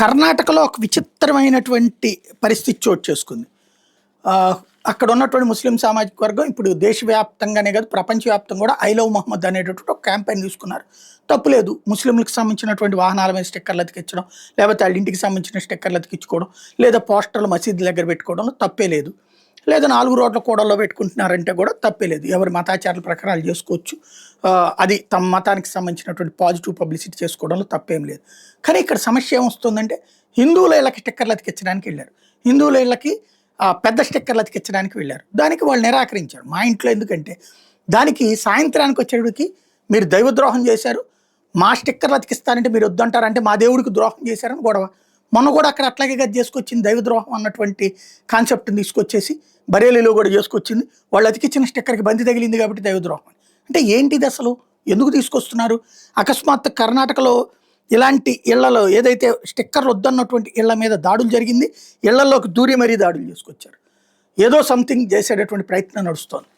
కర్ణాటకలో ఒక విచిత్రమైనటువంటి పరిస్థితి చోటు చేసుకుంది. ఆహ్, అక్కడ ఉన్నటువంటి ముస్లిం సామాజిక వర్గం ఇప్పుడు దేశవ్యాప్తంగానే కాదు ప్రపంచవ్యాప్తంగా కూడా ఐ లవ్ మొహమ్మద్ అనేటటువంటి ఒక క్యాంపెయిన్ తీసుకున్నారు. తప్పులేదు. ముస్లింలకు సంబంధించినటువంటి వాహనాల మీద స్టిక్కర్లు అతికించడం, లేకపోతే వాళ్ళ ఇంటికి సంబంధించిన స్టిక్కర్లు అతికించుకోవడం, లేదా పోస్టర్లు మసీదుల దగ్గర పెట్టుకోవడంలో తప్పే లేదు. లేదా 4 రోడ్ల కూడల్లో పెట్టుకుంటున్నారంటే కూడా తప్పే లేదు. ఎవరి మతాచారాల ప్రకారం వాళ్ళు చేసుకోవచ్చు. అది తమ మతానికి సంబంధించినటువంటి పాజిటివ్ పబ్లిసిటీ చేసుకోవడంలో తప్పేం లేదు. కానీ ఇక్కడ సమస్య ఏమొస్తుందంటే హిందువుల ఇళ్ళకి స్టిక్కర్లు అతికించడానికి వెళ్ళారు. హిందువుల ఇళ్ళకి పెద్ద స్టిక్కర్లు అతికించడానికి వెళ్ళారు. దానికి వాళ్ళు నిరాకరించారు. మా ఇంట్లో ఎందుకంటే దానికి సాయంత్రానికి వచ్చేటికి మీరు దైవద్రోహం చేశారు, మా స్టిక్కర్లు అతికిస్తానంటే మీరు వద్దంటారంటే మా దేవుడికి ద్రోహం చేశారని గొడవ. మొన్న కూడా అక్కడ అట్లాగే గది చేసుకొచ్చింది. దైవద్రోహం అన్నటువంటి కాన్సెప్ట్ని తీసుకొచ్చేసి బరేలీలో కూడా చేసుకొచ్చింది. వాళ్ళు అతికిచ్చిన స్టిక్కర్కి బంతి తగిలింది కాబట్టి దైవద్రోహం అని. అంటే ఏంటిది అసలు? ఎందుకు తీసుకొస్తున్నారు? అకస్మాత్తు కర్ణాటకలో ఇలాంటి ఇళ్లలో ఏదైతే స్టిక్కర్లు వద్దన్నటువంటి ఇళ్ల మీద దాడులు జరిగింది. ఇళ్లలోకి దూరి మరీ దాడులు చేసుకొచ్చారు. ఏదో సంథింగ్ చేసేటటువంటి ప్రయత్నం నడుస్తోంది.